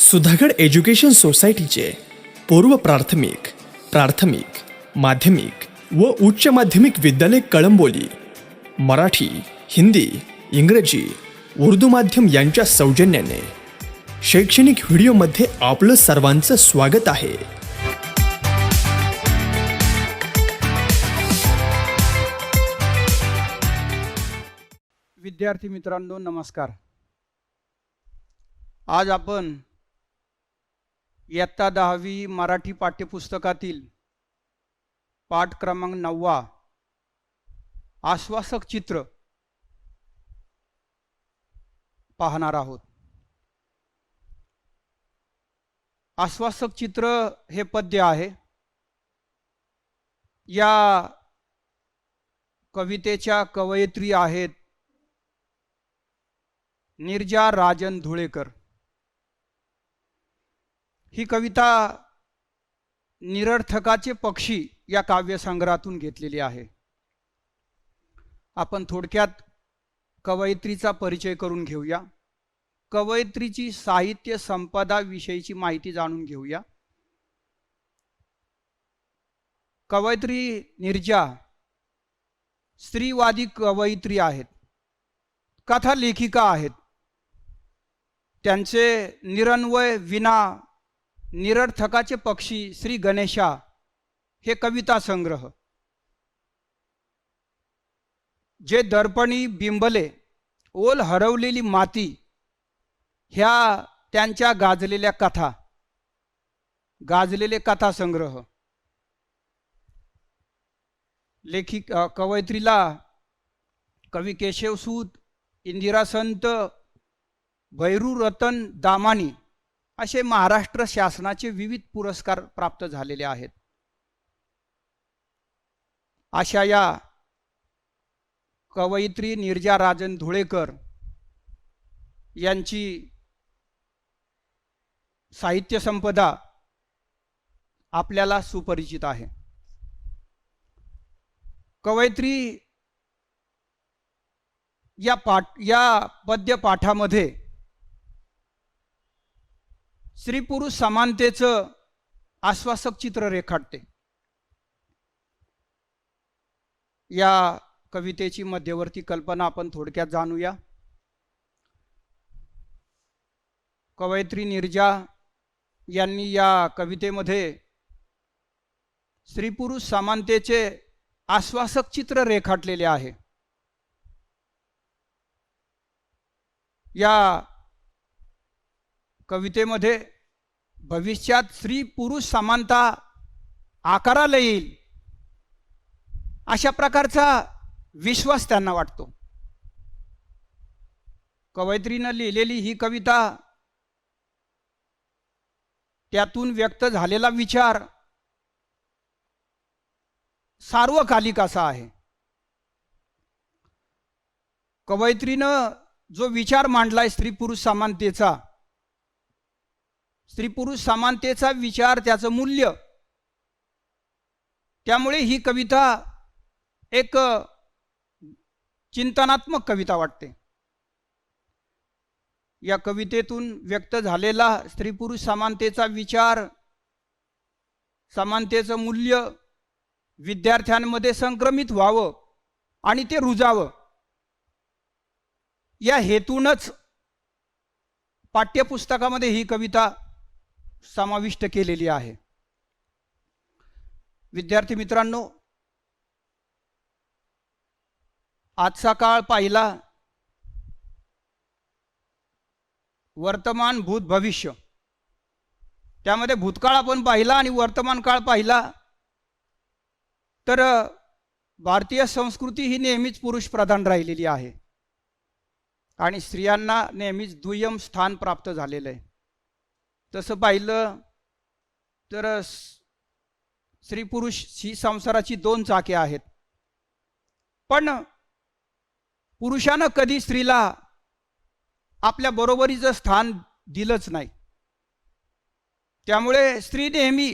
Sudhagad education सोसायटीचे पूर्व प्राथमिक, प्राथमिक, माध्यमिक व उच्च माध्यमिक विद्यालय कळंबोली मराठी, हिंदी, इंग्रजी, उर्दू माध्यम यांच्या सौजन्याने शैक्षणिक व्हिडिओमध्ये आपलं सर्वांचं स्वागत आहे. विद्यार्थी मित्रांनो नमस्कार. आज आपण इयत्ता 10वी मराठी पाठ्यपुस्तकातील पाठ क्रमांक 9 आश्वासक चित्र पाहणार आहोत. आश्वासक चित्र हे पद्य आहे. या कवितेच्या कवयित्री आहेत नीरजा राजन धुळेकर. ही कविता निरर्थकाचे पक्षी या काव्यसंग्रहातून घेतलेली आहे. आपण थोडक्यात कवयित्रीचा परिचय करून घेऊया. कवयित्रीची साहित्य संपदा विषयीची माहिती जाणून घेऊया. कवयित्री नीरजा स्त्रीवादी कवयित्री आहेत, कथा लेखिका आहेत. त्यांचे निरन्वय विना निरर्थकाचे पक्षी श्री गणेशा हे कविता संग्रह, जे दर्पणी बिंबले, ओल हरवलेली माती, ह्या त्यांच्या गाजलेल्या कथा, गाजलेले कथा संग्रह. कवयित्रीला कवी केशवसूत, इंदिरा संत, भैरू रतन दामानी असे महाराष्ट्र शासनाचे विविध पुरस्कार प्राप्त झालेले आहेत. अशा या कवयित्री नीरजा राजन धुळेकर यांची साहित्य संपदा आपल्याला सुपरिचित आहे. कवयित्री या पद्य पाठामध्ये स्त्री पुरुष समानतेचं आश्वासक चित्र रेखाटते. या कवितेची मध्यवर्ती कल्पना आपण थोडक्यात जाणूया. कवयित्री नीरजा यांनी या कवितेमध्ये स्त्री पुरुष समानतेचे आश्वासक चित्र रेखाटलेले आहे. या कवितेमध्ये भविष्यात स्त्री पुरुष समानता आकाराला येईल अशा प्रकारचा विश्वास त्यांना वाटतो. कवयित्रीनं लिहिलेली ही कविता, त्यातून व्यक्त झालेला विचार सार्वकालिक असा आहे. कवयित्रीनं जो विचार मांडलाय स्त्री पुरुष समानतेचा, स्त्री पुरुष समानतेचा विचार, त्याचं मूल्य, त्यामुळे ही कविता एक चिंतनात्मक कविता वाटते. या कवितेतून व्यक्त झालेला स्त्री पुरुष समानतेचा विचार, समानतेचं मूल्य विद्यार्थ्यांमध्ये संक्रमित व्हावं आणि ते रुजावं, या हेतूनच पाठ्यपुस्तकामध्ये ही कविता समाविष्ट केलेली आहे. विद्यार्थी मित्रांनो, आजचा काळ पाहिला, वर्तमान, भूत, भविष्य, त्यामध्ये भूतकाळ आपण पाहिला आणि वर्तमान काळ पाहिला, तर भारतीय संस्कृती ही नेहमीच पुरुष प्रधान राहिलेली आहे आणि स्त्रियांना नेहमीच दुय्यम स्थान प्राप्त झालेलं आहे. तसं पाहिलं तर स्त्री पुरुष ही संसाराची दोन चाके आहेत, पण पुरुषानं कधी स्त्रीला आपल्या बरोबरीचं स्थान दिलंच नाही. त्यामुळे स्त्री नेहमी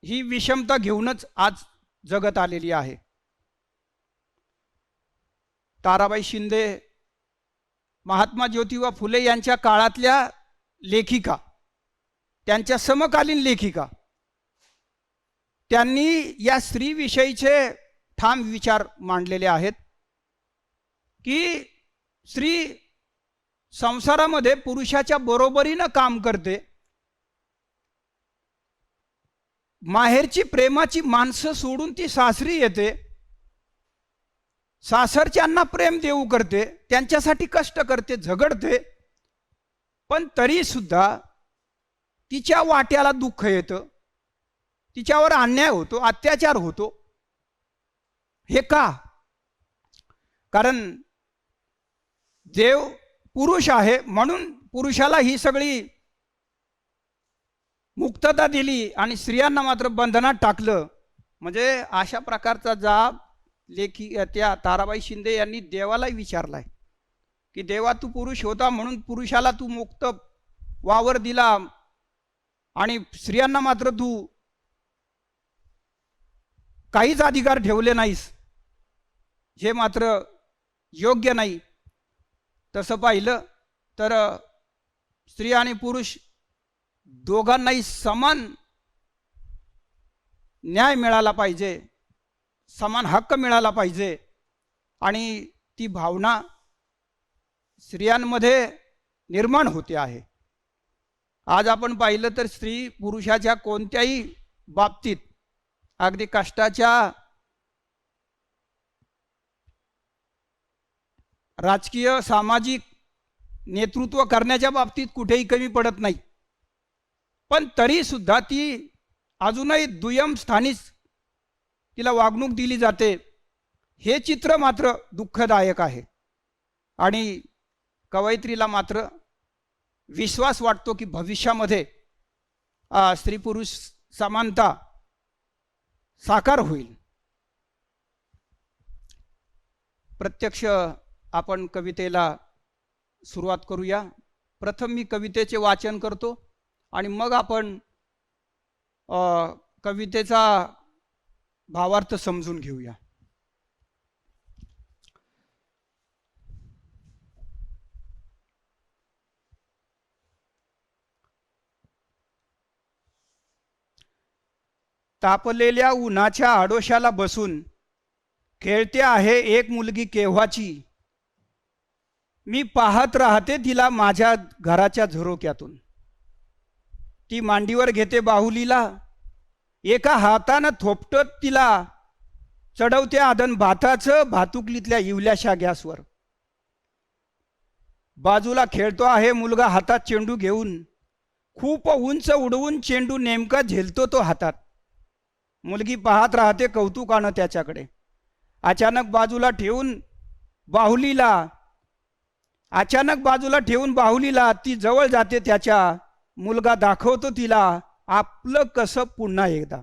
ही विषमता घेऊनच आज जगत आलेली आहे. ताराबाई शिंदे महात्मा ज्योतिबा फुले यांच्या काळातल्या लेखिका, त्यांच्या समकालीन लेखिका, त्यांनी या स्त्रीविषयीचे ठाम विचार मांडलेले आहेत की स्त्री संसारामध्ये पुरुषाच्या बरोबरीनं काम करते, माहेरची प्रेमाची माणसं सोडून ती सासरी येते, सासरच्यांना प्रेम देऊ करते, त्यांच्यासाठी कष्ट करते, झगडते, पण तरी सुद्धा तिच्या वाट्याला दुःख येतं, तिच्यावर अन्याय होतो, अत्याचार होतो. हे का? कारण देव पुरुष आहे म्हणून पुरुषाला ही सगळी मुक्तता दिली आणि स्त्रियांना मात्र बंधनात टाकलं. म्हणजे अशा प्रकारचा जाब त्या ताराबाई शिंदे यांनी देवालाही विचारलाय की देवा, तू पुरुष होता म्हणून पुरुषाला तू मुक्त वावर दिला आणि स्त्रियांना मात्र तू काहीच अधिकार ठेवले नाहीस, हे मात्र योग्य नाही. तसं पाहिलं तर स्त्री आणि पुरुष दोघांनाही समान न्याय मिळाला पाहिजे, समान हक्क मिळाला पाहिजे आणि ती भावना स्त्रियांमध्ये निर्माण होते आहे. आज आपण पाहिलं तर स्त्री पुरुषाच्या कोणत्याही बाबतीत, अगदी कष्टाच्या, राजकीय सामाजिक नेतृत्व करण्याच्या बाबतीत कुठेही कमी पडत नाही, पण तरी सुद्धा ती अजूनही दुय्यम स्थानीच तिला वागणूक दिली जाते. हे चित्र मात्र दुःखदायक आहे आणि कवयित्रीला मात्र विश्वास वाटतो की भविष्यामध्ये स्त्री पुरुष समानता साकार होईल. प्रत्यक्ष आपण कवितेला सुरुवात करूया. प्रथम मी कवितेचे वाचन करतो आणि मग आपण कवितेचा भावार्थ समजून घेऊया. तापलेल्या उन्हाच्या आडोशाला बसून खेळते आहे एक मुलगी केव्हाची, मी पाहत राहते तिला माझ्या घराच्या झरोक्यातून. ती मांडीवर घेते बाहुलीला, एका हातानं थोपटत तिला चढवते आदन भाताचं भातुकलीतल्या इवल्याशा गॅसवर. बाजूला खेळतो आहे मुलगा हातात चेंडू घेऊन, खूप उंच उडवून चेंडू नेमका झेलतो तो हातात. मुलगी पाहत राहते कौतुकानं त्याच्याकडे. अचानक बाजूला ठेवून बाहुलीला ती जवळ जाते त्याच्या. मुलगा दाखवतो तिला आपलं कसं पुन्हा एकदा.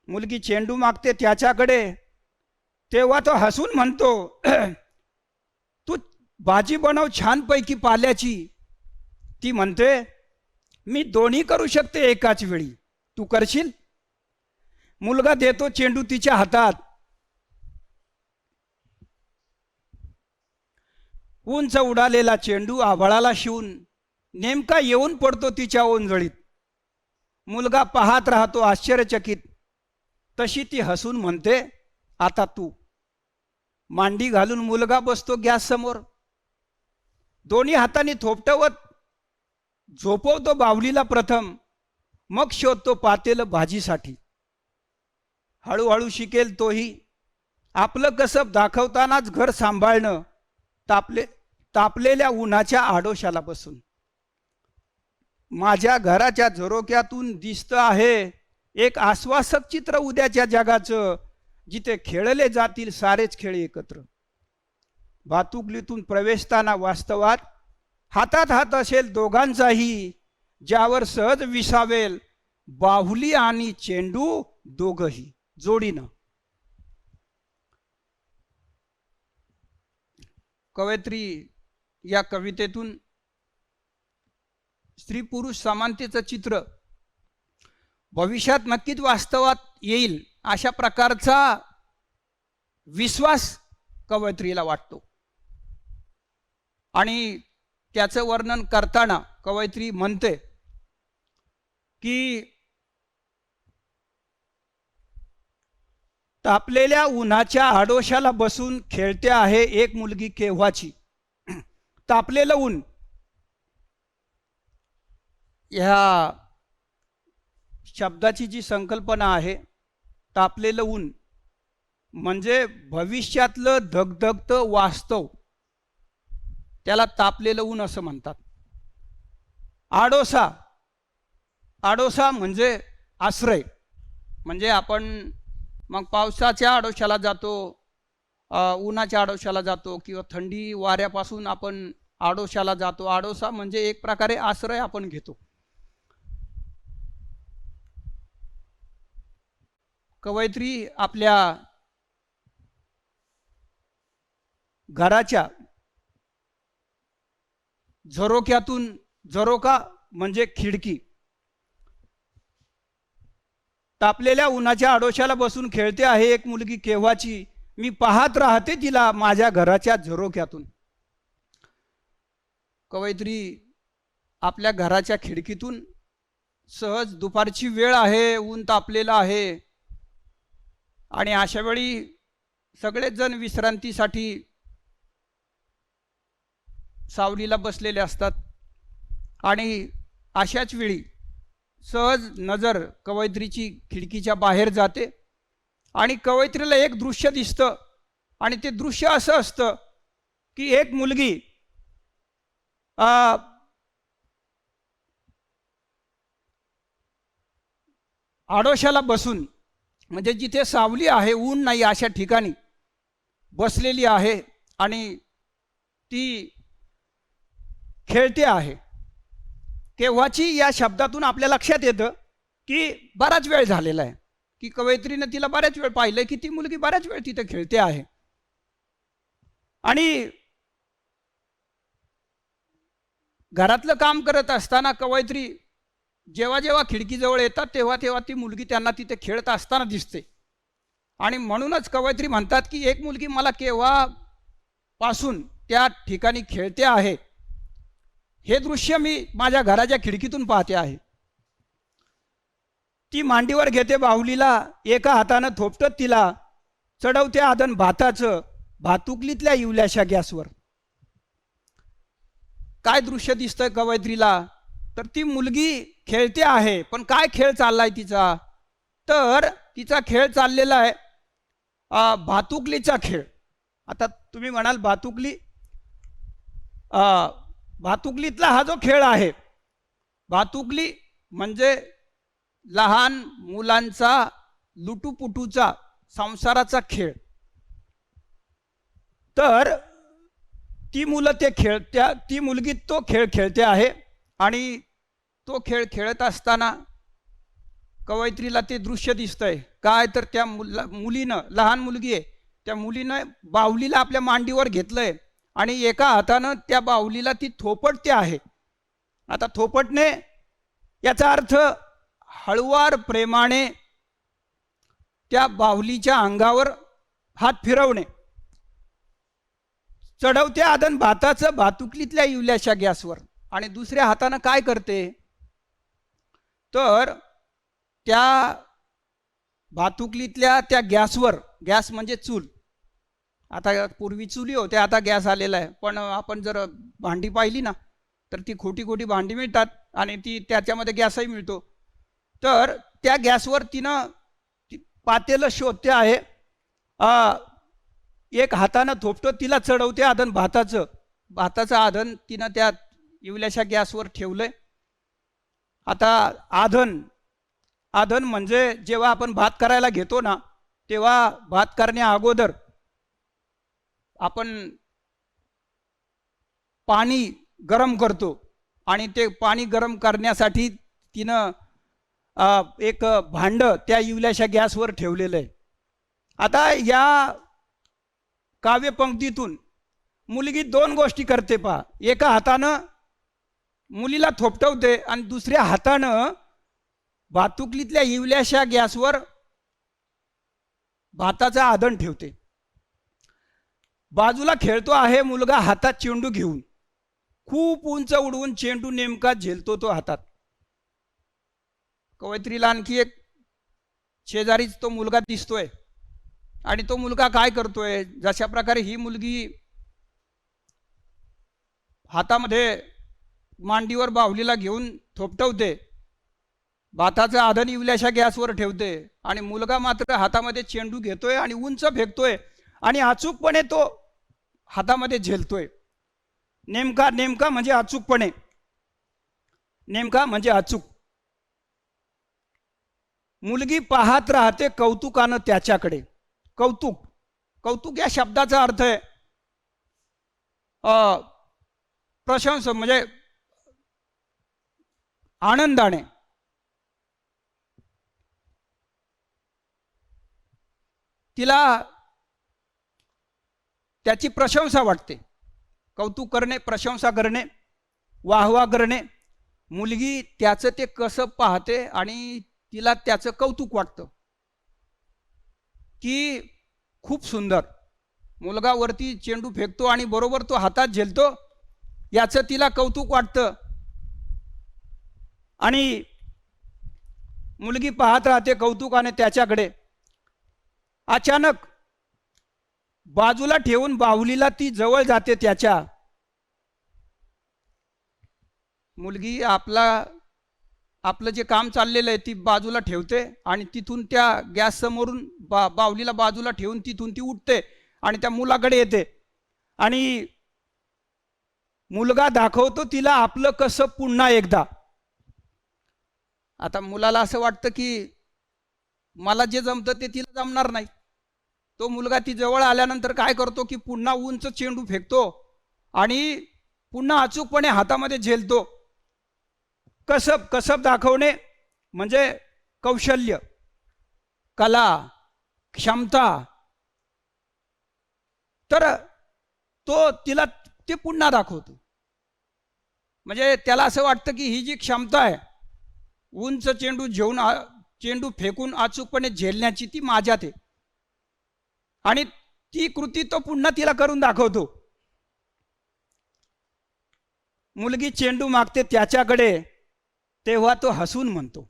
मुलगी चेंडू मागते त्याच्याकडे, तेव्हा तो हसून म्हणतो, तू भाजी बनव छानपैकी पाल्याची. ती म्हणते, मी दोन्ही करू शकते एकाच वेळी, तू करशील? मुलगा देतो चेंडू तिच्या हातात. उंच उडालेला चेंडू आभाळाला शिवून नेमका येऊन पडतो तिच्या ओंजळीत. मुलगा पाहत राहतो आश्चर्यचकित. तशी ती हसून म्हणते, आता तू. मांडी घालून मुलगा बसतो गॅस समोर, दोन्ही हातांनी थोपटवत झोपवतो बाहुलीला प्रथम, मग शोधतो पातेलं भाजीसाठी. हळूहळू शिकेल तोही आपलं कसब दाखवतानाच घर सांभाळणं, तापलेल्या उन्हाच्या आडोशाला बसून. माझ्या घराच्या झरोक्यातून दिसतं आहे एक आश्वासक चित्र उद्याच्या जगाचं, जिथे खेळले जातील सारेच खेळ एकत्र. भातुकलीतून प्रवेशताना वास्तवात हातात हात असेल दोघांचाही, ज्यावर सहज विसावेल बाहुली आणि चेंडू दोघही जोडीनं. कवयित्री या कवितेतून स्त्री पुरुष समानतेचं चित्र भविष्यात नक्कीच वास्तवात येईल अशा प्रकारचा विश्वास कवयित्रीला वाटतो. आणि त्याचं वर्णन करताना कवयित्री म्हणते की तापलेल्या उन्हाच्या आडोशाला बसून खेळते आहे एक मुलगी केव्हाची. तापलेलं ऊन ह्या शब्दाची जी संकल्पना आहे, तापलेलं ऊन म्हणजे भविष्यातलं धगधगतं वास्तव, त्याला तापलेलं ऊन असं म्हणतात. आडोसा, आडोसा म्हणजे आश्रय. म्हणजे आपण मग पावसाच्या आडोशाला जातो, उन्हाच्या आडोशाला जातो, किंवा थंडी वाऱ्यापासून आपण आडोशाला जातो. आडोसा म्हणजे एक प्रकारे आश्रय आपण घेतो. कवयित्री आपल्या घराच्या झरोक्यातून, झरोका म्हणजे खिडकी, तापलेल्या उन्हाच्या आडोशाला बसून खेळते आहे एक मुलगी केव्हाची, मी पाहत राहते तिला माझ्या घराच्या झरोक्यातून. कवयित्री आपल्या घराच्या खिडकीतून सहज, दुपारची वेळ आहे, ऊन तापलेलं आहे, आणि अशा वेळी सगळेच जण विश्रांतीसाठी सावलीला बसलेले असतात. आणि अशाच वेळी सहज नजर कवयित्रीची खिडकीच्या बाहेर जाते आणि कवयित्रीला एक दृश्य दिसतं. आणि ते दृश्य असं असतं की एक मुलगी आडोशाला बसून, म्हणजे जिथे सावली आहे, ऊन नाही, अशा ठिकाणी बसलेली आहे आणि ती खेळते आहे. केव्हाची या शब्दातून आपल्या लक्षात येतं की बराच वेळ झालेला आहे, की कवयित्रीने तिला बऱ्याच वेळ पाहिलं की ती मुलगी बऱ्याच वेळ तिथे खेळते आहे. आणि घरातलं काम करत असताना कवयित्री जेव्हा जेव्हा खिडकीजवळ येतात तेव्हा तेव्हा ती मुलगी त्यांना तिथे खेळत असताना दिसते. आणि म्हणूनच कवयित्री म्हणतात की एक मुलगी मला केव्हापासून त्या ठिकाणी खेळते आहे, हे दृश्य मी माझ्या घराच्या खिडकीतून पाहते आहे. ती मांडीवर घेते बाहुलीला, एका हातानं थोपटत तिला चढवते आदन भाताचं भातुकलीतल्या इवल्याशा गॅसवर. काय दृश्य दिसतंय कवयित्रीला, तर ती मुलगी खेळते आहे, पण काय खेळ चाललाय तिचा, तर तिचा खेळ चाललेला आहे भातुकलीचा खेळ. आता तुम्ही म्हणाल भातुकली, भातुकलीतला हा जो खेळ आहे, भातुकली म्हणजे लहान मुलांचा लुटूपुटूचा संसाराचा खेळ. तर ती मुलं ते ती मुलगी तो खेळ खेळते आहे. आणि तो खेळ खेळत असताना कवयित्रीला ते दृश्य दिसतंय काय, तर त्या मुलीनं, लहान मुलगी आहे, त्या मुलीनं बाहुलीला आपल्या मांडीवर घेतलंय आणि एका हातानं त्या बाहुलीला ती थोपटते आहे. आता थोपटणे याचा अर्थ हळुवार प्रेमाने त्या बाहुलीच्या अंगावर हात फिरवणे. चढवते आदन भाताचं भातुकलीतल्या इवल्याशा गॅसवर. आणि दुसऱ्या हातानं काय करते, तर त्या भातुकलीतल्या त्या गॅसवर, गॅस म्हणजे चूल, आता पूर्वी चुली होत्या, आता गॅस आलेला आहे, पण आपण जर भांडी पाहिली ना तर ती खोटी खोटी भांडी मिळतात आणि ती त्याच्यामध्ये गॅसही मिळतो. तर त्या गॅसवर तिनं पातेलं शोधते आहे, एक हातानं थोपटो तिला चढवते आधन भाताचं आधन तिनं त्या इवल्याशा गॅसवर ठेवलंय. आता आधन म्हणजे जेव्हा आपण भात करायला घेतो ना, तेव्हा भात करण्या अगोदर आपण पाणी गरम करतो आणि ते पाणी गरम करण्यासाठी तिनं एक भांड त्या इवल्याशा गॅसवर ठेवलेलं आहे. आता या काव्यपंक्तीतून मुलगी दोन गोष्टी करते पहा. एका हातानं मुलीला थोपटवते आणि दुसऱ्या हातानं भातुकलीतल्या इवल्याशा गॅसवर भाताचा आधण ठेवते. बाजूला खेळतो आहे मुलगा हातात चेंडू घेऊन. खूप उंच उडवून चेंडू नेमका झेलतो तो हातात. कवयित्रीला आणखी एक शेजारीच तो मुलगा दिसतोय आणि तो मुलगा काय करतोय, जशा प्रकारे ही मुलगी हातामध्ये मांडीवर बाहुलीला घेऊन थोपटवते, भाताचं आधण इवल्याशा गॅसवर ठेवते आणि मुलगा मात्र हातामध्ये चेंडू घेतोय आणि उंच फेकतोय आणि अचूकपणे तो हातामध्ये झेलतोय. नेमका नेमका म्हणजे अचूकपणे, नेमका म्हणजे अचूक. मुलगी पाहत राहते कौतुकानं त्याच्याकडे. कौतुक, कौतुक या शब्दाचा अर्थ आहे प्रशंसा, म्हणजे आनंदाने. तिला त्याची प्रशंसा वाटते. कौतुक करणे, प्रशंसा करणे, वाहवा करणे. मुलगी त्याचं ते कसं पाहते आणि तिला त्याचं कौतुक वाटतं की खूप सुंदर. मुलगा वरती चेंडू फेकतो आणि बरोबर तो हातात झेलतो, याचं तिला कौतुक वाटतं. आणि मुलगी पाहत राहते कौतुकाने त्याच्याकडे. अचानक बाजूला ठेवून बाहुलीला ती जवळ जाते त्याच्या. मुलगी आपलं जे काम चाललेलं आहे ती बाजूला ठेवते आणि तिथून त्या गॅस समोरून बाहुलीला बाजूला ठेवून तिथून ती उठते आणि त्या मुलाकडे येते आणि मुलगा दाखवतो तिला आपलं कसं पुन्हा एकदा. आता मुलाला असं वाटतं की मला जे जमतं ते तिला जमणार नाही. तो मुलगा ती जवळ आल्यानंतर काय करतो की पुन्हा उंच चेंडू फेकतो आणि पुन्हा अचूकपणे हातामध्ये झेलतो. कसब दाखवणे म्हणजे कौशल्य, कला, क्षमता. तर तो तिला ते पुन्हा दाखवतो. म्हणजे त्याला असं वाटतं की ही जी क्षमता आहे उंच चेंडू फेकून अचूकपणे झेलण्याची, ती माझ्यात आहे. आणि ती कृती तो पुन्हा तिला करून दाखवतो. मुलगी चेंडू मागते त्याच्याकडे, तेव्हा तो हसून म्हणतो,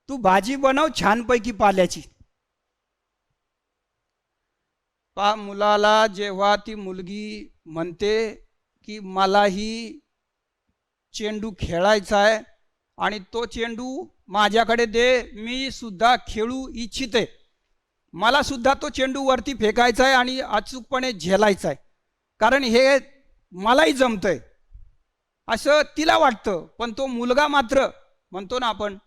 तू भाजी बनव छानपैकी पाल्याची. मुलाला जेव्हा ती मुलगी म्हणते की मलाही चेंडू खेळायचा आहे आणि तो चेंडू माझ्याकडे दे, मी सुद्धा खेळू इच्छिते, मला सुद्धा तो चेंडू वरती फेकायचा आहे आणि अचूकपणे झेलायचा आहे, कारण हे मलाही जमतंय, असं तिला वाटतं. पण तो मुलगा मात्र म्हणतो ना आपण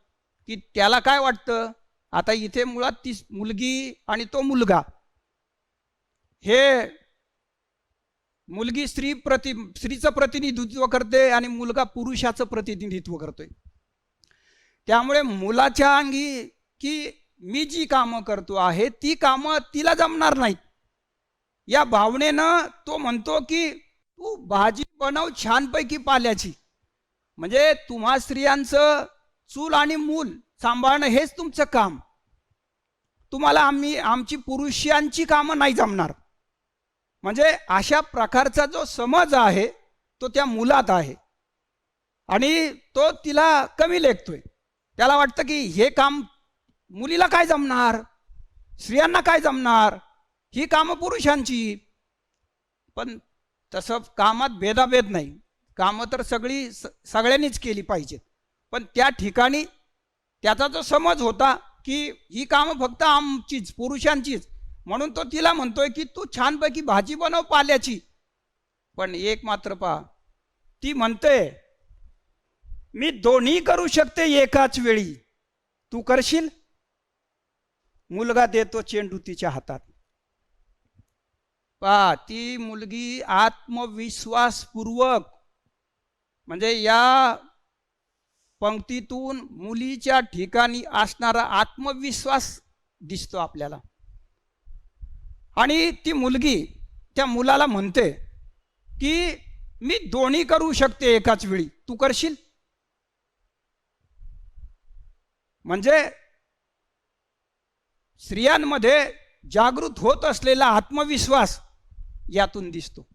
की त्याला काय वाटतं, आता इथे मुळात ती मुलगी आणि तो मुलगा, हे मुलगी स्त्रीचं प्रतिनिधित्व करते आणि मुलगा पुरुषाचं प्रतिनिधित्व करतोय. त्यामुळे मुलाच्या अंगी की मी जी कामं करतो आहे ती कामं तिला जमणार नाहीत, या भावनेनं तो म्हणतो की तू भाजी बनव छानपैकी पाल्याची. म्हणजे तुम्हा स्त्रियांचं चूल आणि मूल सांभाळणं हेच तुमचं काम, तुम्हाला आमची पुरुषांची कामं नाही जमणार. म्हणजे अशा प्रकारचा जो समज आहे तो त्या मुलात आहे आणि तो तिला कमी लेखतोय. त्याला वाटतं की हे काम मुलीला काय जमणार, स्त्रियांना काय जमणार, ही कामं पुरुषांची. पण तसं कामात भेदाभेद नाही, कामं तर सगळ्यांनीच केली पाहिजेत. पण त्या ठिकाणी त्याचा जो समज होता की ही कामं फक्त आमचीच, पुरुषांचीच, म्हणून तो तिला म्हणतोय की तू छानपैकी भाजी बनव पाल्याची. पण एक मात्र पहा, ती म्हणते मी दोन्ही करू शकते एकाच वेळी, तू करशील. मुलगा देतो चेंडू तिच्या हातात. पहा, ती मुलगी आत्मविश्वासपूर्वक, म्हणजे या पंक्तीतून मुलीच्या ठिकाणी असणारा आत्मविश्वास दिसतो आपल्याला. आणि ती मुलगी त्या मुलाला म्हणते की मी दोन्ही करू शकते एकाच वेळी, तू करशील. म्हणजे स्त्रियांमध्ये जागृत होत असलेला आत्मविश्वास यातून दिसतो.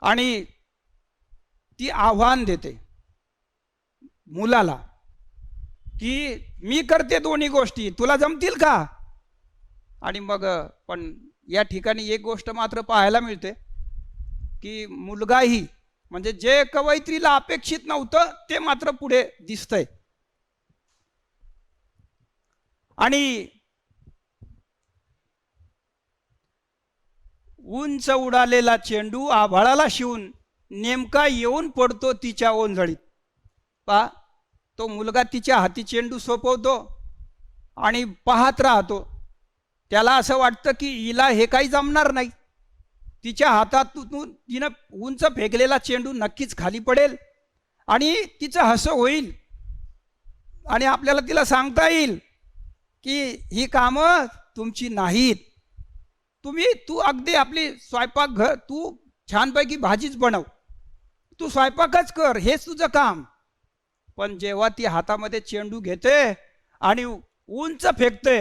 आणि ती आव्हान देते मुलाला की मी करते दोन्ही गोष्टी, तुला जमतील का? आणि मग पण या ठिकाणी एक गोष्ट मात्र पाहायला मिळते की मुलगाही म्हणजे जे कवयित्रीला अपेक्षित नव्हतं ते मात्र पुढे दिसतंय. आणि उंच उडालेला चेंडू आभाळाला शिवून नेमका येऊन पडतो तिच्या ओंजळीत. पा तो मुलगा तिच्या हाती चेंडू सोपवतो आणि पाहत राहतो. त्याला असं वाटतं की हिला हे काही जमणार नाही, तिच्या हातातून तिनं उंच फेकलेला चेंडू नक्कीच खाली पडेल आणि तिचं हसं होईल आणि आपल्याला तिला सांगता येईल की ही कामं तुमची नाहीत. तू अगदी आपली स्वयंपाकघर, तू छानपैकी भाजीच बनव, तू स्वयंपाकच कर, हेच तुझं काम. पण जेव्हा ती हातामध्ये चेंडू घेते आणि उंच फेकते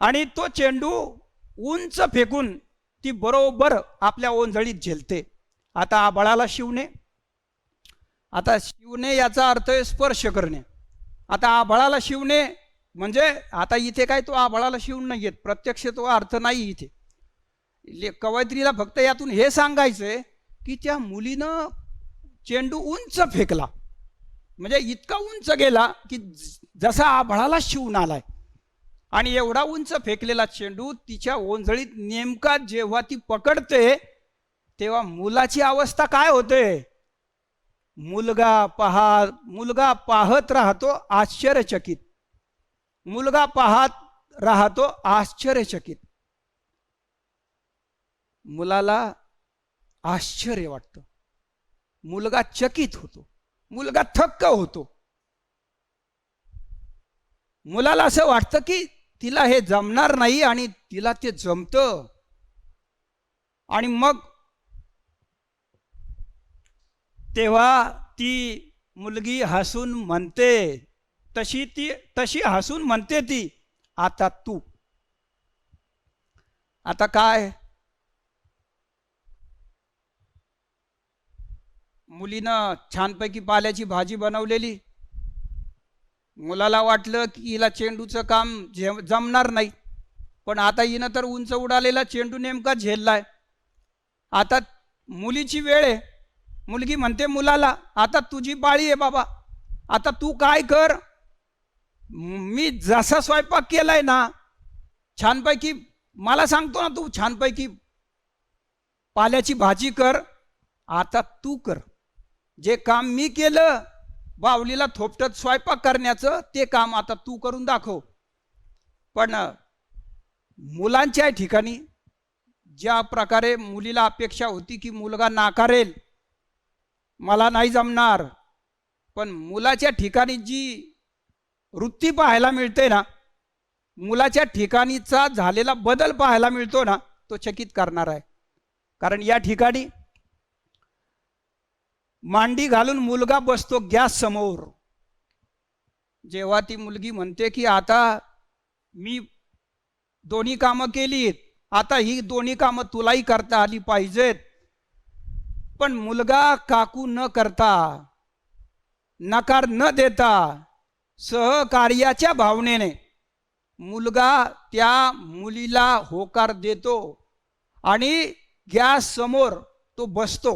आणि तो चेंडू उंच फेकून ती बरोबर आपल्या ओंजळीत झेलते. आता आभाळाला शिवणे, आता शिवणे याचा अर्थ आहे स्पर्श करणे. आता आभाळाला शिवणे म्हणजे आता इथे काय तो आभाळाला शिवून नाही येत, प्रत्यक्ष तो अर्थ नाही इथे. कवयित्रीला फक्त यातून हे सांगायचंय की त्या मुलीनं चेंडू उंच फेकला, म्हणजे इतका उंच गेला की जसा आभाळाला शिवून आलाय. आणि एवढा उंच फेकलेला चेंडू तिच्या ओंजळीत नेमका जेव्हा ती पकडते तेव्हा मुलाची अवस्था काय होते? मुलगा पाहत राहतो आश्चर्यचकित, मुलगा पाहत राहतो आश्चर्यचकित. मुलाला आश्चर्य वाटतं, मुलगा चकित होतो, मुलगा थक्क होतो. मुलाला असं वाटतं की तिला हे जमणार नाही आणि तिला ते जमतं. आणि मग तेव्हा ती मुलगी हसून म्हणते, तशी हसून म्हणते ती, आता तू. आता काय, मुलीनं छानपैकी पाल्याची भाजी बनवलेली, मुलाला वाटलं की हिला चेंडूचं काम जमणार नाही, पण आता हिनं तर उंच उडालेला चेंडू नेमका झेललाय. आता मुलीची वेळ आहे. मुलगी म्हणते मुलाला, आता तुझी पाळी आहे बाबा, आता तू काय कर, मी जसा स्वयंपाक केलाय ना छानपैकी, मला सांगतो ना तू छानपैकी पाल्याची भाजी कर, आता तू कर. जे काम मी केलं बावलीला थोपटत स्वयंपाक करण्याचं, ते काम आता तू करून दाखव. पण मुलांच्या ठिकाणी ज्या प्रकारे मुलीला अपेक्षा होती की मुलगा नाकारेल, मला नाही जमणार, पण मुलाच्या ठिकाणी जी वृत्ती पाहायला मिळते ना, मुलाच्या ठिकाणीचा झालेला बदल पाहायला मिळतो ना, तो चकित करणार आहे. कारण या ठिकाणी मांडी घालून मुलगा बसतो गॅस समोर. जेव्हा ती मुलगी म्हणते की आता मी दोन्ही कामं केलीत, आता ही दोन्ही कामं तुलाही करता आली पाहिजेत, पण मुलगा काकू न करता, नकार न देता, सहकार्याच्या भावनेने मुलगा त्या मुलीला होकार देतो आणि गॅस समोर तो बसतो.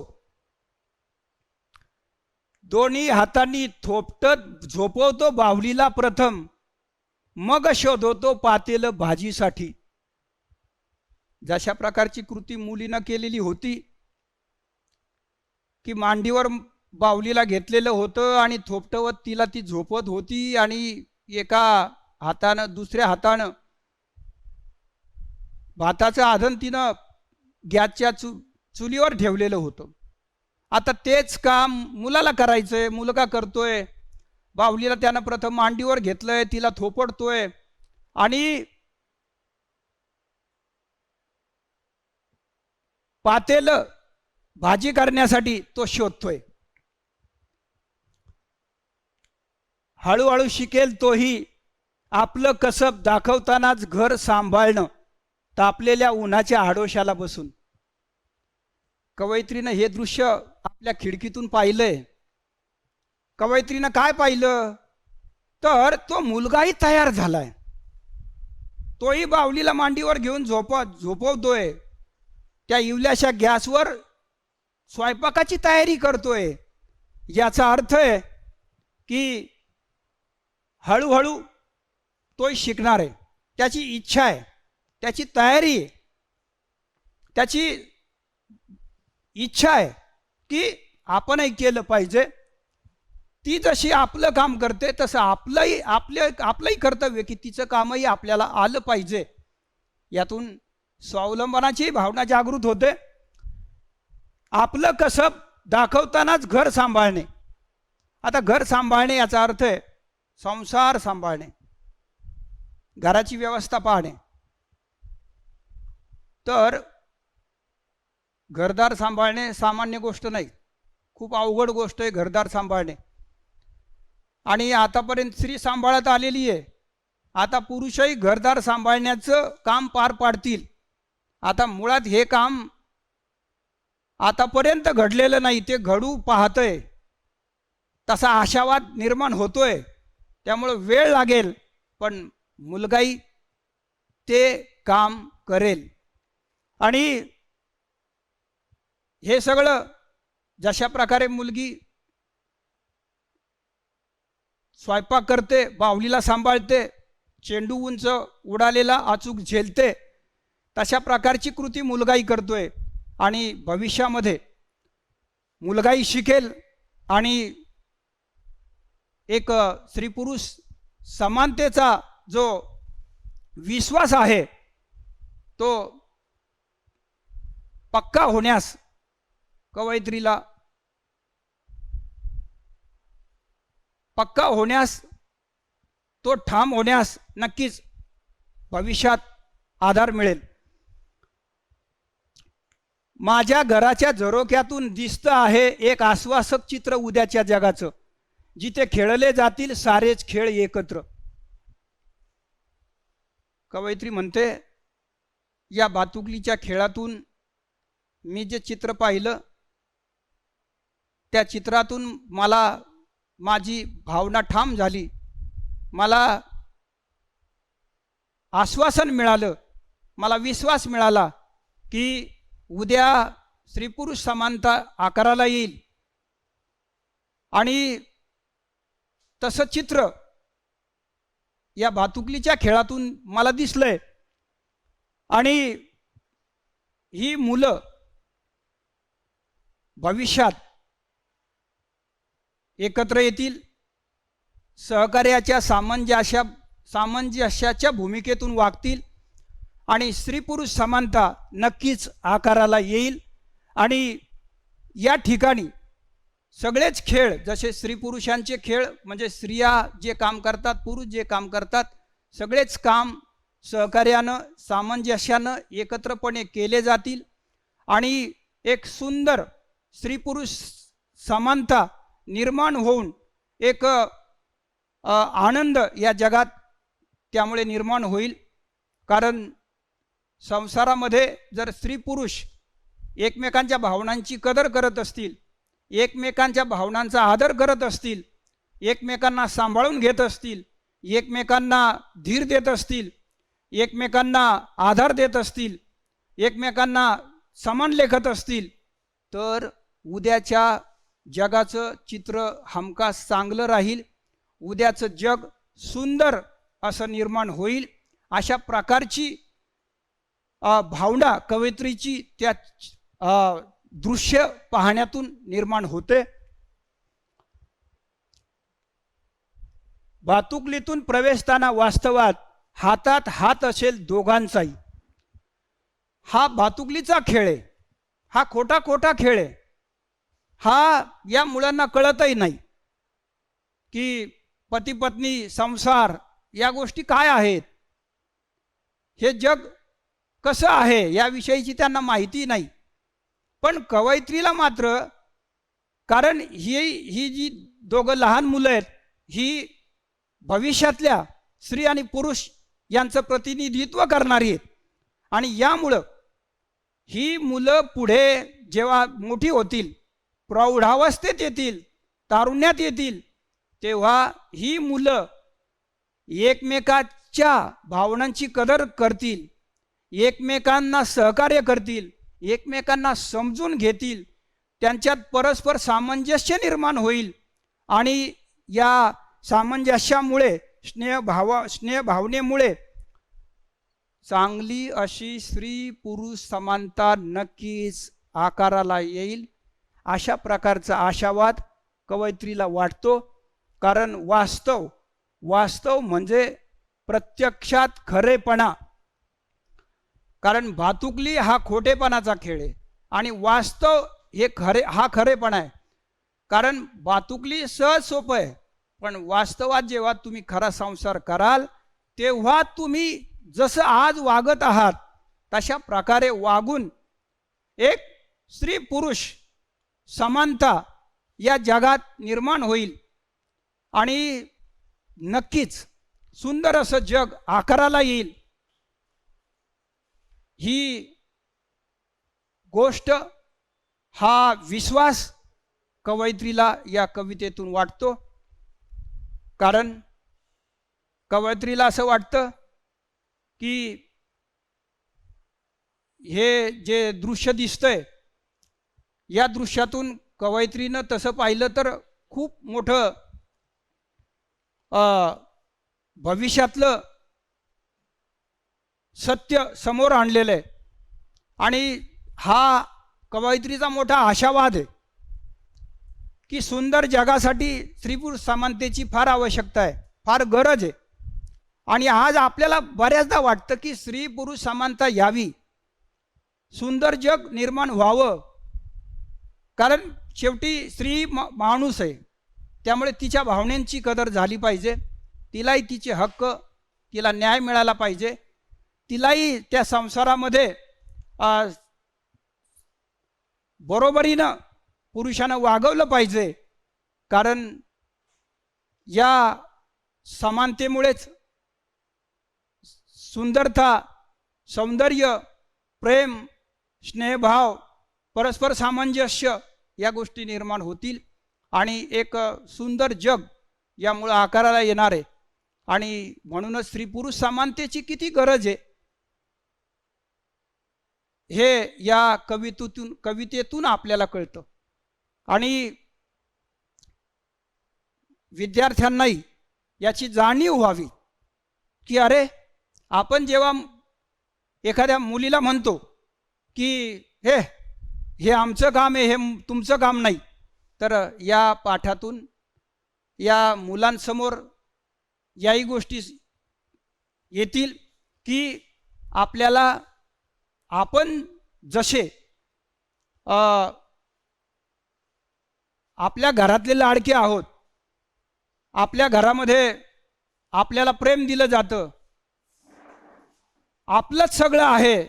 दोन्ही हातांनी थोपटत झोपवतो बाहुलीला प्रथम, मग शोधवतो पातेलं भाजीसाठी. जशा प्रकारची कृती मुलीनं केलेली होती की मांडीवर बाहुलीला घेतलेलं होतं आणि थोपटवत तिला ती झोपत होती आणि एका हातानं दुसऱ्या हातानं भाताचं आधण तिनं गॅसच्या चुलीवर ठेवलेलं होतं. आता तेच काम मुलाला करायचंय, मुलगा करतोय. बाहुलीला त्यानं प्रथम मांडीवर घेतलंय, तिला थोपटतोय आणि पातेलं भाजी करण्यासाठी तो शोधतोय. हळूहळू शिकेल तोही आपलं कसब दाखवतानाच घर सांभाळणं, तापलेल्या उन्हाच्या आडोशाला बसून. कवयित्रीनं हे दृश्य आपल्या खिडकीतून पाहिलंय. कवयित्रीनं काय पाहिलं तर तो मुलगाही तयार झालाय. तोही बाहुलीला मांडीवर घेऊन झोपवतोय. त्या इवल्याशा गॅसवर स्वयंपाकाची तयारी करतोय. याचा अर्थ आहे की हळूहळू तोही शिकणार आहे. त्याची इच्छा आहे, त्याची तयारी आहे, त्याची इच्छा आहे की आपणही केलं पाहिजे. ती जशी आपलं काम करते तसं आपलंही कर्तव्य की तिचं कामही आपल्याला आलं पाहिजे. यातून स्वावलंबनाची भावना जागृत होते. आपलं कसब दाखवतानाच घर सांभाळणे. आता घर सांभाळणे याचा अर्थ आहे संसार सांभाळणे, घराची व्यवस्था पाहणे. तर घरदार सांभाळणे सामान्य गोष्ट नाही, खूप अवघड गोष्ट आहे घरदार सांभाळणे. आणि आतापर्यंत स्त्री सांभाळत आलेली आहे. आता पुरुषही घरदार सांभाळण्याचं काम पार पाडतील. आता मुळात हे काम आतापर्यंत घडलेलं नाही, ते घडू पाहतंय. तसा आशावाद निर्माण होतोय. त्यामुळे वेळ लागेल, पण मुलगाही ते काम करेल. आणि हे सगळं जशा प्रकारे मुलगी स्वयंपाक करते, बाहुलीला सांभाळते, चेंडू उंच उडालेला अचूक झेलते, तशा प्रकारची कृती मुलगाही करतोय. आणि भविष्यामध्ये मुलगाही शिकेल आणि एक स्त्री पुरुष समानतेचा जो विश्वास आहे तो पक्का होण्यास कवयित्रीला पक्का होण्यास, तो ठाम होण्यास नक्कीच भविष्यात आधार मिळेल. माझ्या घराच्या झरोक्यातून दिसतं आहे एक आश्वासक चित्र उद्याच्या जगाचं, जिथे खेळले जातील सारेच खेळ एकत्र. कवयित्री म्हणते, या भातुकलीच्या खेळातून मी जे चित्र पाहिलं त्या चित्रातून मला माझी भावना ठाम झाली. मला आश्वासन मिळालं, मला विश्वास मिळाला की उद्या स्त्री पुरुष समानता आकाराला येईल. आणि तसं चित्र या भातुकलीच्या खेळातून मला दिसलंय. आणि ही मुलं भविष्यात एकत्र येतील, सहकार्याच्या सामंजस्याच्या भूमिकेतून वागतील आणि स्त्री पुरुष समानता नक्कीच आकाराला येईल. आणि या ठिकाणी सगळेच खेळ, जसे स्त्री पुरुषांचे खेळ म्हणजे स्त्रिया जे काम करतात, पुरुष जे काम करतात, सगळेच काम सहकार्यानं सामंजस्यानं एकत्रपणे केले जातील. आणि एक सुंदर स्त्री पुरुष समानता निर्माण होऊन एक आनंद या जगात त्यामुळे निर्माण होईल. कारण संसारामध्ये जर स्त्री पुरुष एकमेकांच्या भावनांची कदर करत असतील, एकमेकांच्या भावनांचा आदर करत असतील, एकमेकांना सांभाळून घेत असतील, एकमेकांना धीर देत असतील, एकमेकांना आधार देत असतील, एकमेकांना समान लेखत असतील, तर उद्याच्या जगाचं चित्र हमखास चांगलं राहील. उद्याचं जग सुंदर असं निर्माण होईल. अशा प्रकारची भावना कवयित्रीची त्या दृश्य पाहण्यातून निर्माण होते. भातुकलीतून प्रवेशताना वास्तवात हातात हात असेल दोघांचाही. हा भातुकलीचा खेळ आहे, हा खोटा खेळ आहे. हा या मुलांना कळतही नाही की पती पत्नी संसार या गोष्टी काय आहेत, हे जग कसं आहे याविषयीची त्यांना माहिती नाही. पण कवयित्रीला मात्र, कारण ही जी दोघं लहान मुलं आहेत, ही भविष्यातल्या स्त्री आणि पुरुष यांचं प्रतिनिधित्व करणारी आहेत. आणि यामुळं ही मुलं पुढे जेव्हा मोठी होतील, प्रौढावस्थेत येतील, तारुण्यात येतील, तेव्हा ही मुलं एकमेकाच्या भावनांची कदर करतील, एकमेकांना सहकार्य करतील, एकमेकांना समजून घेतील, त्यांच्यात परस्पर सामंजस्य निर्माण होईल आणि या सामंजस्यामुळे स्नेहभावनेमुळे चांगली अशी स्त्री पुरुष समानता नक्कीच आकाराला येईल. अशा प्रकारचा आशावाद कवयित्रीला वाटतो. कारण वास्तव म्हणजे प्रत्यक्षात खरेपणा. कारण भातुकली हा खोटेपणाचा खेळ आहे आणि वास्तव हे हा खरेपणा आहे. कारण भातुकली सहज सोपं आहे, पण वास्तवात जेव्हा तुम्ही खरा संसार कराल तेव्हा तुम्ही जसं आज वागत आहात तशा प्रकारे वागून एक स्त्री पुरुष समानता या जगात निर्माण होईल आणि नक्कीच सुंदर असं जग आकाराला येईल. ही गोष्ट, हा विश्वास कवयित्रीला या कवितेतून वाटतो. कारण कवयित्रीला असं वाटतं की हे जे दृश्य दिसतंय या दृश्यातून कवयित्रीनं तसं पाहिलं तर खूप मोठं भविष्यातलं सत्य समोर आणलेलं आहे आणि हा कवयित्रीचा मोठा आशावाद आहे की सुंदर जगासाठी स्त्री पुरुष समानतेची फार आवश्यकता आहे, फार गरज आहे. आणि आज आपल्याला बऱ्याचदा वाटतं की स्त्री पुरुष समानता यावी, सुंदर जग निर्माण व्हावं. कारण शेवटी स्त्री माणूस आहे, त्यामुळे तिच्या भावनांची कदर झाली पाहिजे, तिलाही तिचे हक्क, तिला न्याय मिळाला पाहिजे, तिलाही त्या संसारामध्ये बरोबरीनं पुरुषानं वागवलं पाहिजे. कारण या समानतेमुळेच सुंदरता, सौंदर्य, प्रेम, स्नेहभाव, परस्पर सामंजस्य या गोष्टी निर्माण होतील आणि एक सुंदर जग यामुळं आकाराला येणार आहे. आणि म्हणूनच स्त्री पुरुष समानतेची किती गरज आहे हे या कवितेतून आपल्याला कळतं. आणि विद्यार्थ्यांनाही याची जाणीव व्हावी की अरे, आपण जेव्हा एखाद्या मुलीला म्हणतो की हे आमचं काम आहे, हे तुमचं काम नाही, तर या पाठातून या मुलांसमोर याही गोष्टी येतील की आपण जसे आपल्या घरातले लाडके आहोत, आपल्या घरामध्ये आपल्याला प्रेम दिलं जातं, आपलंच सगळं आहे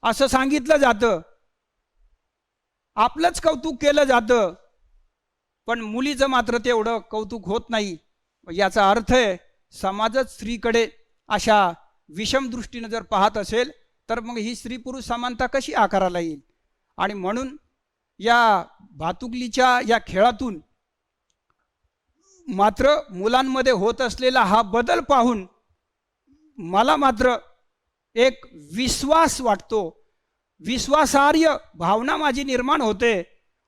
असं सांगितलं जातं, आपलंच कौतुक केलं जातं, पण मुलीचं मात्र तेवढं कौतुक होत नाही. याचा अर्थ आहे समाजच स्त्रीकडे अशा विषम दृष्टीनं जर पाहत असेल तर मग ही स्त्री पुरुष समानता कशी आकाराला येईल. आणि म्हणून या भातुकलीच्या या खेळातून मात्र मुलांमध्ये होत असलेला हा बदल पाहून मला मात्र एक विश्वास वाटतो, विश्वासार्ह भावना माझी निर्माण होते,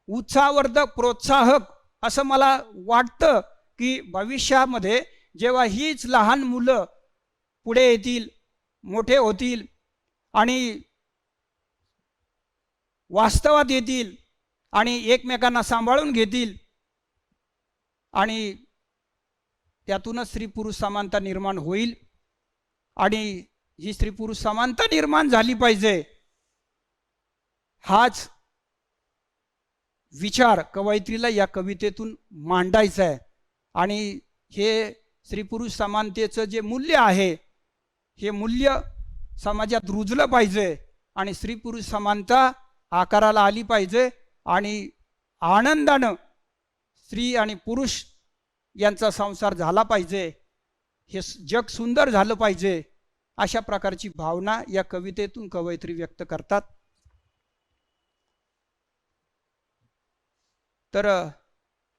उत्साहवर्धक, प्रोत्साहक असं मला वाटतं की भविष्यामध्ये जेव्हा हीच लहान मुलं पुढे येतील, मोठे होतील आणि वास्तवात येतील आणि एकमेकांना सांभाळून घेतील आणि त्यातूनच स्त्री पुरुष समानता निर्माण होईल. आणि ही स्त्री पुरुष समानता निर्माण झाली पाहिजे हाच विचार कवयित्रीला या कवितेतून मांडायचा आहे. आणि हे स्त्री पुरुष समानतेचं जे मूल्य आहे हे मूल्य समाजात रुजलं पाहिजे आणि स्त्री पुरुष समानता आकाराला आली पाहिजे आणि आनंदानं स्त्री आणि पुरुष यांचा संसार झाला पाहिजे, हे जग सुंदर झालं पाहिजे, अशा प्रकारची भावना या कवितेतून कवयित्री व्यक्त करतात. तर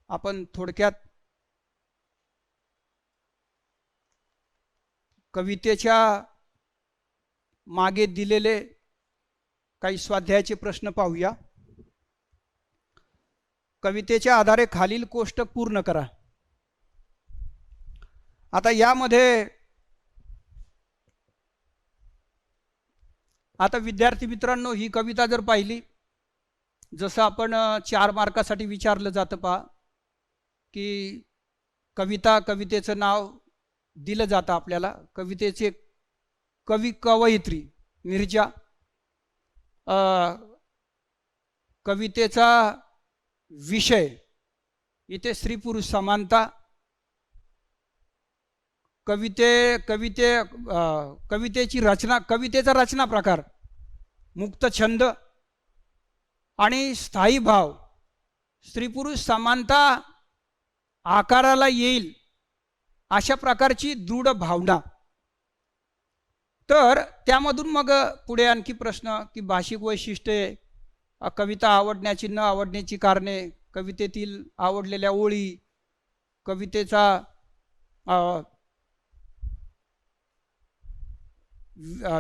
आपण थोडक्यात कवितेच्या मागे दिलेले काही स्वाध्यायाचे प्रश्न पाहूया. कवितेच्या आधारे खालील कोष्टक पूर्ण करा. आता यामध्ये आता विद्यार्थी मित्रांनो, ही कविता जर पाहिली, जसं आपण 4 मार्कासाठी विचारलं जातं पहा, की कवितेचं नाव दिलं जातं आपल्याला. कवितेचे कवी कवयित्री निर्जा, कवितेचा विषय इथे स्त्री पुरुष समानता, कवितेची रचना, कवितेचा रचना प्रकार मुक्त छंद आणि स्थायी भाव, स्त्री पुरुष समानता आकाराला येईल अशा प्रकारची दृढ भावना. तर त्यामधून मग पुढे आणखी प्रश्न की भाषिक वैशिष्ट्ये, कविता आवडण्याची न आवडण्याची कारणे, कवितेतील आवडलेल्या ओळी, कवितेचा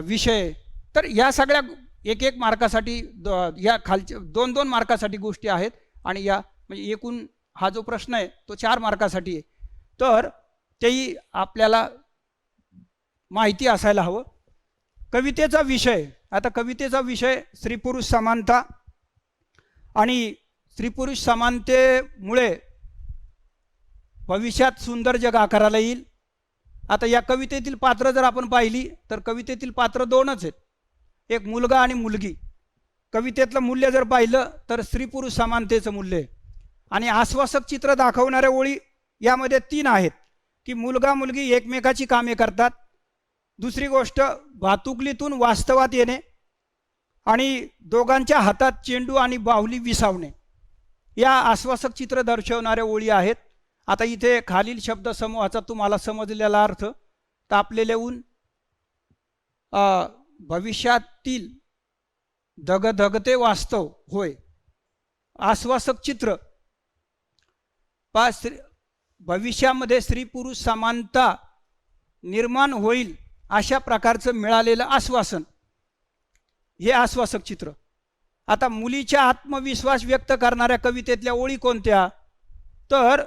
विषय. तर या सगळ्या एक एक मार्कासाठी या खालच्या 2-2 मार्कासाठी गोष्टी आहेत. आणि या म्हणजे एकूण हा जो प्रश्न आहे तो 4 मार्कासाठी आहे. तर तेही आपल्याला माहिती असायला हवं. कवितेचा विषय, आता कवितेचा विषय स्त्री पुरुष समानता आणि स्त्री पुरुष समानतेमुळे भविष्यात सुंदर जग आकाराला येईल. आता या कवितेतील पात्र जर आपण पाहिली तर कवितेतील पात्र 2च आहेत, एक मुलगा आणि मुलगी. कवितेतलं मूल्य जर पाहिलं तर स्त्री पुरुष समानतेचं मूल्य आहे. आणि आश्वासक चित्र दाखवणाऱ्या ओळी यामध्ये 3 आहेत, की मुलगा मुलगी एकमेकाची कामे करतात. दुसरी गोष्ट भातुकलीतून वास्तवात येणे आणि दोघांच्या हातात चेंडू आणि बाहुली विसावणे, या आश्वासक चित्र दर्शवणाऱ्या ओळी आहेत. आता इथे खालील शब्दसमूहाचा तुम्हाला समजलेला अर्थ, तापलेले ऊन, भविष्यातील धगधगते वास्तव होय. आश्वासक चित्र भविष्यामध्ये स्त्री पुरुष समानता निर्माण होईल अशा प्रकारचं मिळालेलं आश्वासन, हे आश्वासक चित्र. आता मुलीच्या आत्मविश्वास व्यक्त करणाऱ्या कवितेतल्या ओळी कोणत्या, तर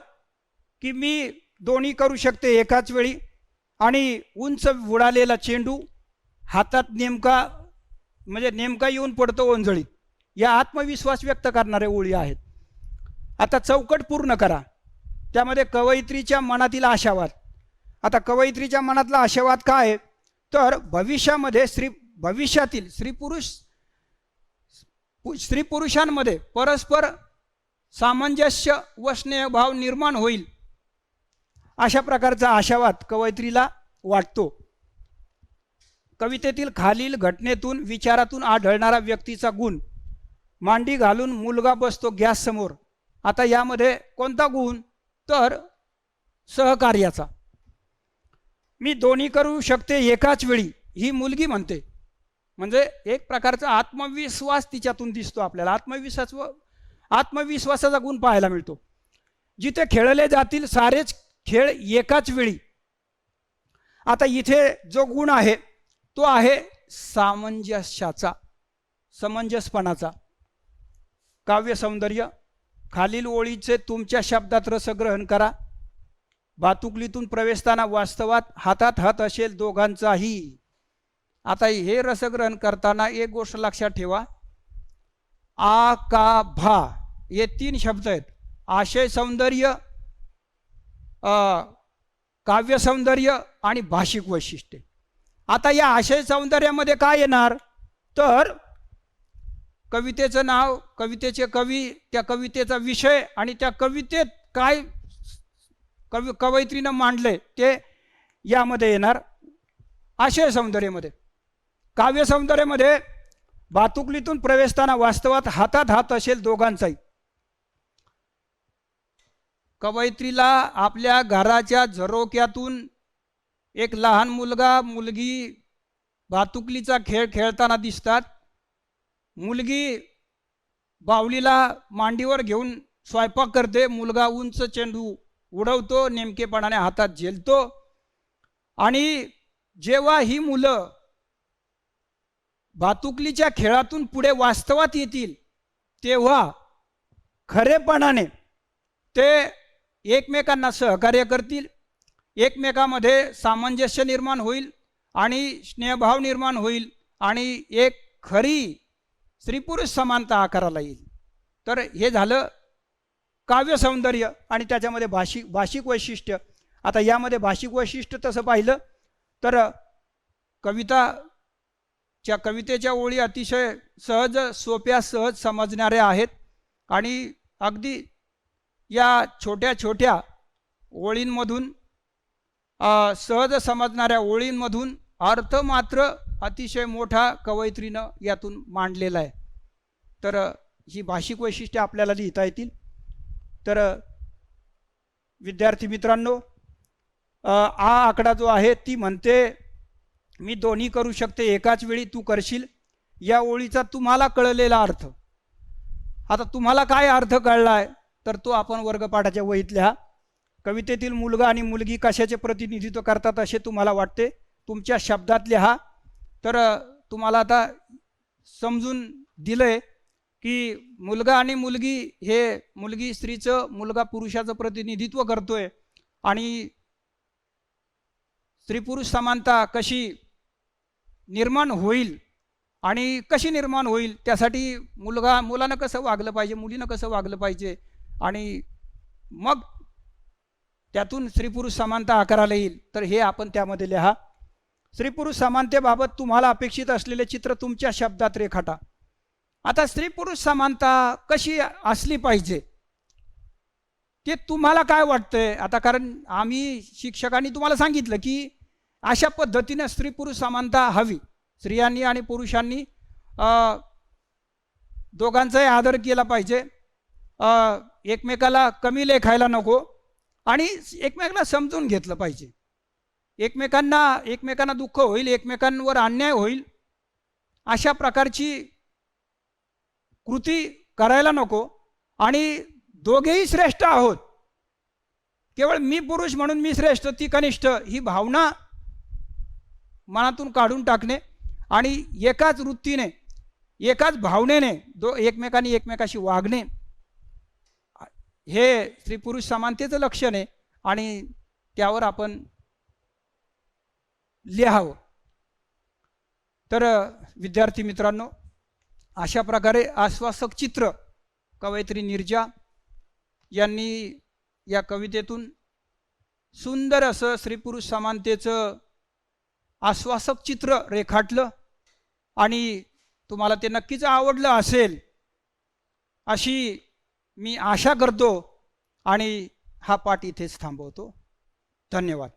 की मी दोन्ही करू शकते एकाच वेळी, आणि उंच उडालेला चेंडू हातात नेमका येऊन पडतो ओंजळीत, या आत्मविश्वास व्यक्त करणाऱ्या ओळी आहेत. आता चौकट पूर्ण करा. त्यामध्ये कवयित्रीच्या मनातील आशावाद. आता कवयित्रीच्या मनातला आशावाद काय आहे, तर भविष्यातील स्त्री पुरुषांमध्ये परस्पर सामंजस्य व स्नेहभाव निर्माण होईल अशा प्रकारचा आशावाद कवयित्रीला वाटतो. कवितेतील खालील घटनेतून विचारातून आढळणारा व्यक्तीचा गुण, मांडी घालून मुलगा बसतो गॅस समोर. आता यामध्ये कोणता गुण, तर सहकार्याचा. मी दोन्ही करू शकते एकाच वेळी, ही मुलगी म्हणते. म्हणजे एक प्रकारचा आत्मविश्वास तिच्यातून दिसतो आपल्याला. आत्मविश्वासाचा गुण पाहायला मिळतो. जिथे खेळले जातील सारेच खेळ एकाच वेळी. आता इथे जो गुण आहे तो आहे सामंजस्याचा, समंजसपणाचा. काव्य सौंदर्य, खालील ओळीचे तुमच्या शब्दात रसग्रहण करा. भातुकलीतून प्रवेशताना वास्तवात हातात हात असेल दोघांचाही. आता हे रसग्रहण करताना एक गोष्ट लक्षात ठेवा, आ का भा हे 3 शब्द आहेत. आशय सौंदर्य, काव्य सौंदर्य आणि भाषिक वैशिष्ट्ये. आता या आशय सौंदर्यामध्ये काय येणार, तर कवितेचं नाव, कवितेचे कवी, त्या कवितेचा विषय आणि त्या कवितेत काय कवयित्रीनं मांडले ते यामध्ये येणार आशय सौंदर्यामध्ये. काव्य सौंदर्यामध्ये भातुकलीतून प्रवेशताना वास्तवात हातात हात असेल दोघांचाही. कवयित्रीला आपल्या घराच्या झरोक्यातून एक लहान मुलगा मुलगी भातुकलीचा खेळ खेळताना दिसतात. मुलगी बाहुलीला मांडीवर घेऊन स्वयंपाक करते, मुलगा उंच चेंडू उडवतो, नेमकेपणाने हातात झेलतो. आणि जेव्हा ही मुलं भातुकलीच्या खेळातून पुढे वास्तवात येतील तेव्हा खरेपणाने ते एकमेकांना सहकार्य करतील, एकमेकांमध्ये सामंजस्य निर्माण होईल आणि स्नेहभाव निर्माण होईल आणि एक खरी स्त्री पुरुष समानता आकाराला येईल. तर हे झालं काव्य सौंदर्य आणि त्याच्यामध्ये भाषिक वैशिष्ट्य. आता यामध्ये भाषिक वैशिष्ट्य तसं पाहिलं तर कवितेच्या ओळी अतिशय सहज, सोप्या, सहज समजणाऱ्या आहेत आणि अगदी या छोट्या छोट्या ओळींमधून, सहज समजणाऱ्या ओळींमधून अर्थ मात्र अतिशय मोठा कवयित्रीनं यातून मांडलेला आहे. तर ही भाषिक वैशिष्ट्ये आपल्याला लिहिता येतील. तर विद्यार्थी मित्रांनो, आ आकडा जो आहे ती म्हणते मी दोन्ही करू शकते एकाच वेळी, तू करशील. या ओळीचा तुम्हाला कळलेला अर्थ, आता तुम्हाला काय अर्थ कळला आहे तर तो आपण वर्गपाठाच्या वहीत लिहा. कवितेतील मुलगा आणि मुलगी कशाचे प्रतिनिधित्व करतात असे तुम्हाला वाटते, तुमच्या शब्दात लिहा. तर तुम्हाला आता समजून दिलंय की मुलगा आणि मुलगी हे, मुलगी स्त्रीचं, मुलगा पुरुषाचं प्रतिनिधित्व करतोय आणि स्त्री पुरुष समानता कशी निर्माण होईल आणि कशी निर्माण होईल त्यासाठी मुलानं कसं वागलं पाहिजे, मुलीनं कसं वागलं पाहिजे आणि मग त्यातून स्त्री पुरुष समानता आकाराला येईल. तर हे आपण त्यामध्ये लिहा. स्त्री पुरुष समानतेबाबत तुम्हाला अपेक्षित असलेले चित्र तुमच्या शब्दात रेखाटा. आता स्त्री पुरुष समानता कशी असली पाहिजे ते तुम्हाला काय वाटतंय? आता कारण आम्ही शिक्षकांनी तुम्हाला सांगितलं की अशा पद्धतीने स्त्री पुरुष समानता हवी, स्त्रियांनी आणि पुरुषांनी दोघांचाही आदर केला पाहिजे, एकमेकाला कमी लेखायला नको आणि एकमेकाला समजून घेतलं पाहिजे. एकमेकांना दुःख होईल, एकमेकांवर अन्याय होईल अशा प्रकारची कृती करायला नको. आणि दोघेही श्रेष्ठ आहोत, केवळ मी पुरुष म्हणून मी श्रेष्ठ ती कनिष्ठ ही भावना मनातून काढून टाकणे आणि एकाच वृत्तीने, एकाच भावनेने एकमेकांनी एकमेकाशी वागणे हे स्त्री पुरुष समानतेचं लक्षण आहे आणि त्यावर आपण लिहावं. तर विद्यार्थी मित्रांनो, अशा प्रकारे आश्वासक चित्र कवयित्री नीरजा यांनी या कवितेतून सुंदर असं स्त्री पुरुष समानतेचं आश्वासक चित्र रेखाटलं आणि तुम्हाला ते नक्कीच आवडलं असेल अशी मी आशा करतो आणि हा पाठ इथेच थांबवतो. धन्यवाद.